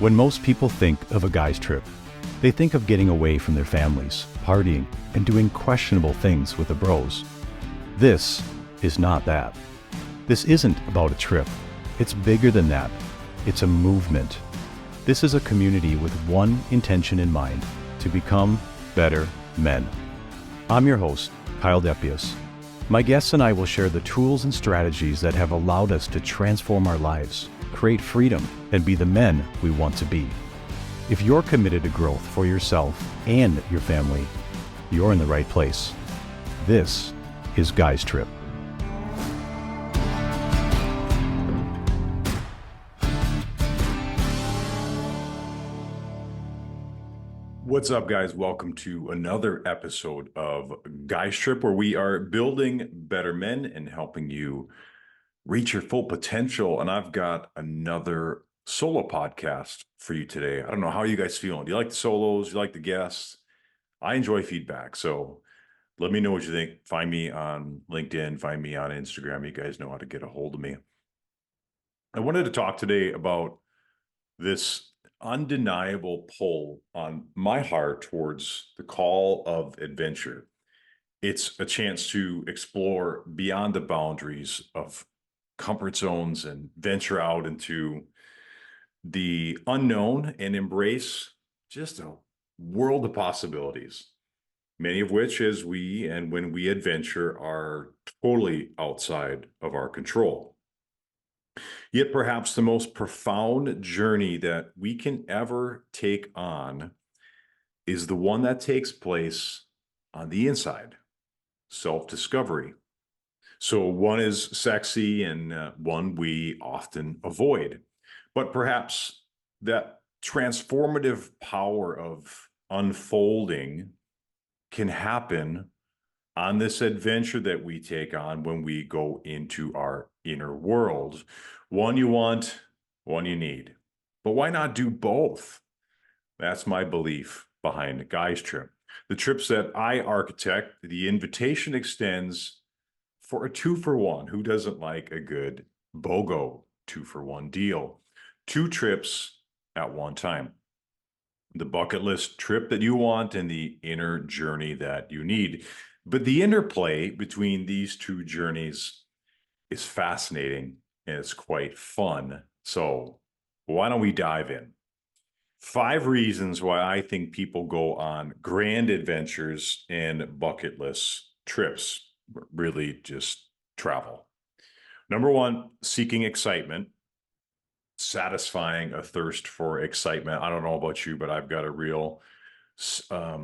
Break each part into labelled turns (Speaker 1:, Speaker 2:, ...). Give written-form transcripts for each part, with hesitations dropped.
Speaker 1: When most people think of a guy's trip, they think of getting away from their families, partying, and doing questionable things with the bros. This is not that. This isn't about a trip. It's bigger than that. It's a movement. This is a community with one intention in mind: to become better men. I'm your host, Kyle Depius. My guests and I will share the tools and strategies that have allowed us to transform our lives, create freedom, and be the men we want to be. If you're committed to growth for yourself and your family, you're in the right place. This is Guy's Trip. What's up, guys? Welcome to another episode of Guy's Trip, where we are building better men and helping you reach your full potential. And I've got another solo podcast for you today. I don't know, how are you guys feeling? Do you like the solos? Do you like the guests? I enjoy feedback, so let me know what you think. Find me on LinkedIn, find me on Instagram. You guys know how to get a hold of me. I wanted to talk today about this undeniable pull on my heart towards the call of adventure. It's a chance to explore beyond the boundaries of comfort zones and venture out into the unknown and embrace just a world of possibilities, many of which, as we and when we adventure, are totally outside of our control. Yet perhaps the most profound journey that we can ever take on is the one that takes place on the inside: self-discovery. So one is sexy and one we often avoid. But perhaps that transformative power of unfolding can happen on this adventure that we take on when we go into our inner world. One you want, one you need. But why not do both? That's my belief behind Guy's Trip. The trips that I architect, the invitation extends for a 2-for-1. Who doesn't like a good BOGO 2-for-1 deal? 2 trips at one time. The bucket list trip that you want and the inner journey that you need. But the interplay between these two journeys is fascinating and it's quite fun. So why don't we dive in? 5 reasons why I think people go on grand adventures and bucket list trips, really just travel. Number 1, seeking excitement, satisfying a thirst for excitement. I don't know about you, but I've got a real, I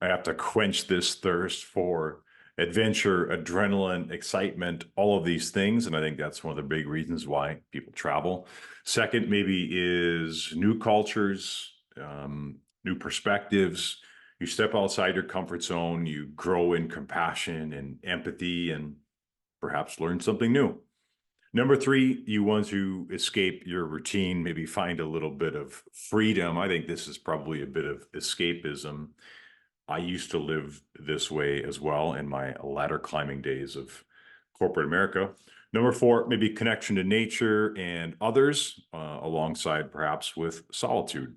Speaker 1: have to quench this thirst for adventure, adrenaline, excitement, all of these things. And I think that's one of the big reasons why people travel. Second, maybe, is new cultures, new perspectives. You step outside your comfort zone, you grow in compassion and empathy, and perhaps learn something new. Number 3, you want to escape your routine, maybe find a little bit of freedom. I think this is probably a bit of escapism. I used to live this way as well in my ladder climbing days of corporate America. Number 4, maybe connection to nature and others, alongside perhaps with solitude.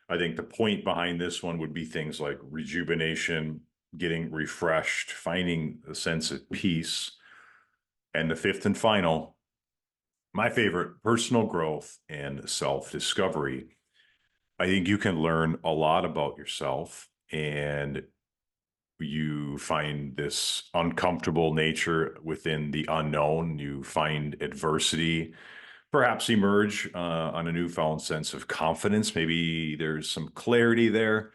Speaker 1: I think the point behind this one would be things like rejuvenation, getting refreshed, finding a sense of peace. And the 5th and final, my favorite, personal growth and self-discovery. I think you can learn a lot about yourself, and you find this uncomfortable nature within the unknown. You find adversity, perhaps emerge on a newfound sense of confidence. Maybe there's some clarity there,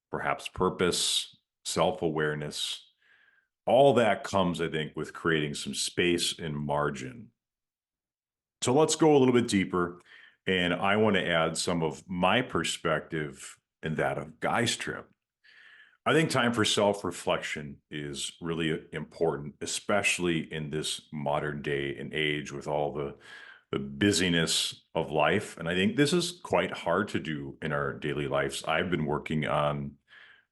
Speaker 1: perhaps purpose, self-awareness. All that comes, I think, with creating some space and margin. So let's go a little bit deeper, and I want to add some of my perspective and that of Guy's Trip. I think time for self-reflection is really important, especially in this modern day and age with all the busyness of life. And I think this is quite hard to do in our daily lives. I've been working on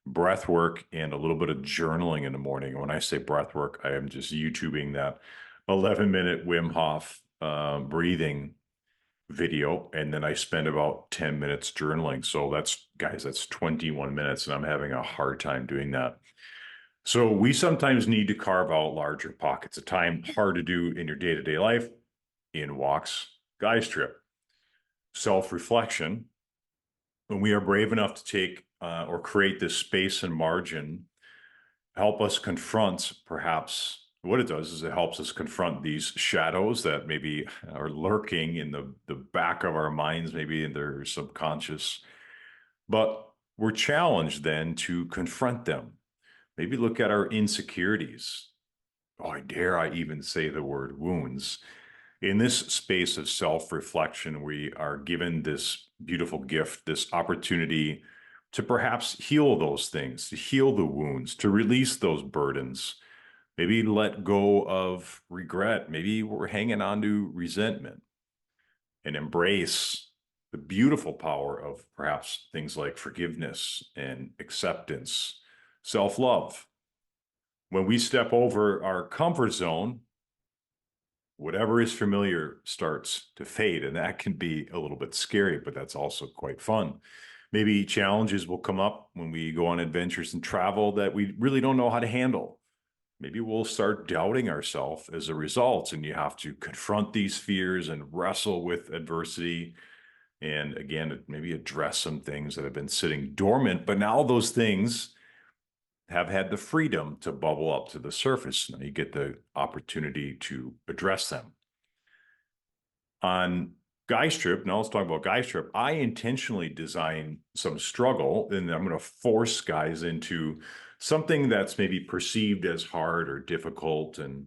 Speaker 1: breath work and a little bit of journaling in the morning. And when I say breath work, I am just YouTubing that 11-minute Wim Hof breathing. video, and then I spend about 10 minutes journaling. So that's 21 minutes, and I'm having a hard time doing that. So we sometimes need to carve out larger pockets of time, hard to do in your day-to-day life. In walks, Guys Trip, self-reflection. When we are brave enough to take or create this space and margin, help us confront perhaps what it does is it helps us confront these shadows that maybe are lurking in the back of our minds, maybe in their subconscious. But we're challenged then to confront them. Maybe look at our insecurities. Oh, I dare I even say the word wounds. In this space of self reflection, we are given this beautiful gift, this opportunity to perhaps heal those things, to heal the wounds, to release those burdens, maybe let go of regret. Maybe we're hanging on to resentment and embrace the beautiful power of perhaps things like forgiveness and acceptance, self love. When we step over our comfort zone, whatever is familiar starts to fade. And that can be a little bit scary, but that's also quite fun. Maybe challenges will come up when we go on adventures and travel that we really don't know how to handle. Maybe we'll start doubting ourselves as a result, and you have to confront these fears and wrestle with adversity. And again, maybe address some things that have been sitting dormant, but now those things have had the freedom to bubble up to the surface. Now you get the opportunity to address them. On Guys Trip, now let's talk about Guys Trip. I intentionally design some struggle, and I'm going to force guys into something that's maybe perceived as hard or difficult, and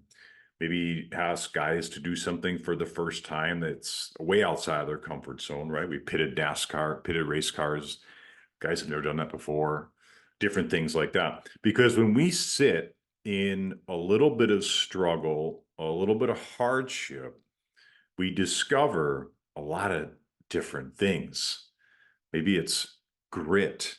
Speaker 1: maybe ask guys to do something for the first time that's way outside of their comfort zone, right? We pitted race cars. Guys have never done that before, different things like that. Because when we sit in a little bit of struggle, a little bit of hardship, we discover a lot of different things. Maybe it's grit,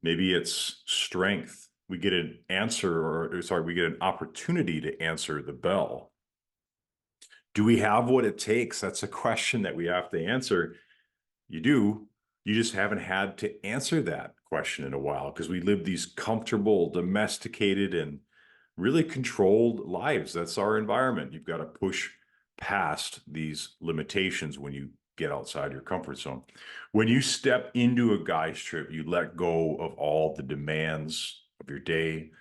Speaker 1: maybe it's strength. We get an answer, or sorry, we get an opportunity to answer the bell. Do we have what it takes? That's a question that we have to answer. You do. You just haven't had to answer that question in a while because we live these comfortable, domesticated, and really controlled lives. That's our environment. You've got to push past these limitations when you get outside your comfort zone. When you step into a Guys Trip, you let go of all the demands of your day,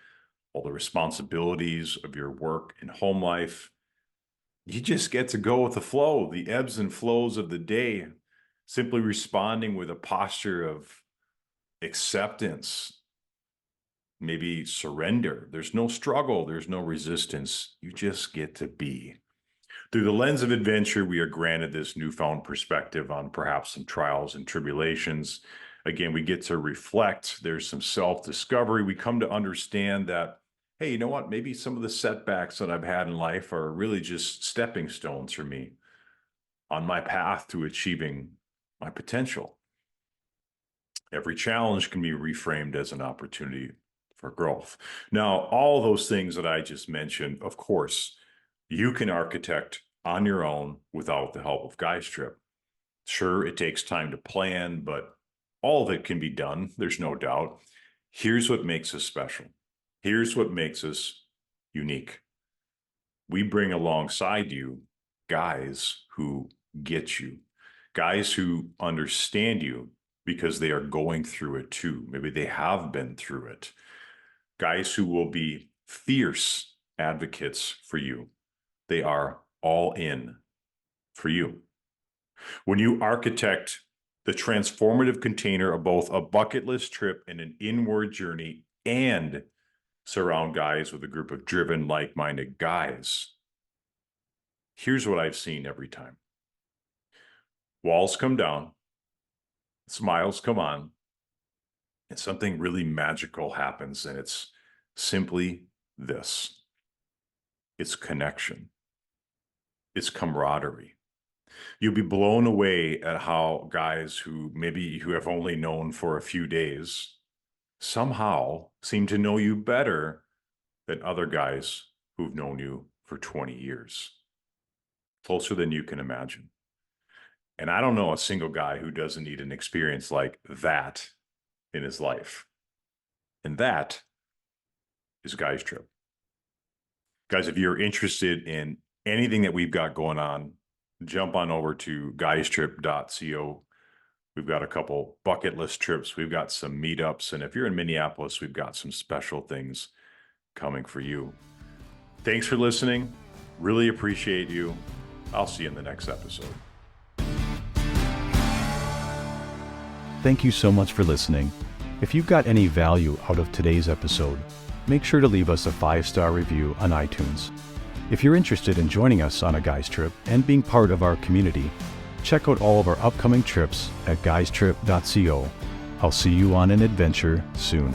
Speaker 1: all the responsibilities of your work and home life. You just get to go with the flow, the ebbs and flows of the day, simply responding with a posture of acceptance, maybe surrender. There's no struggle, there's no resistance. You just get to be. Through the lens of adventure, we are granted this newfound perspective on perhaps some trials and tribulations. Again, we get to reflect. There's some self-discovery. We come to understand that, hey, you know what? Maybe some of the setbacks that I've had in life are really just stepping stones for me on my path to achieving my potential. Every challenge can be reframed as an opportunity for growth. Now, all those things that I just mentioned, of course, you can architect on your own without the help of Guys Trip. Sure, it takes time to plan, but all of it can be done. There's no doubt. Here's what makes us special. Here's what makes us unique. We bring alongside you guys who get you, guys who understand you because they are going through it too. Maybe they have been through it. Guys who will be fierce advocates for you. They are all in for you. When you architect the transformative container of both a bucket list trip and an inward journey and surround guys with a group of driven, like-minded guys, here's what I've seen every time. Walls come down, smiles come on, and something really magical happens, and it's simply this. It's connection. It's camaraderie. You'll be blown away at how guys who have only known for a few days somehow seem to know you better than other guys who've known you for 20 years. Closer than you can imagine. And I don't know a single guy who doesn't need an experience like that in his life. And that is Guys Trip. Guys, if you're interested in anything that we've got going on, jump on over to guystrip.co. We've got a couple bucket list trips. We've got some meetups. And if you're in Minneapolis, we've got some special things coming for you. Thanks for listening. Really appreciate you. I'll see you in the next episode.
Speaker 2: Thank you so much for listening. If you've got any value out of today's episode, make sure to leave us a 5-star review on iTunes. If you're interested in joining us on a Guys Trip and being part of our community, check out all of our upcoming trips at guystrip.co. I'll see you on an adventure soon.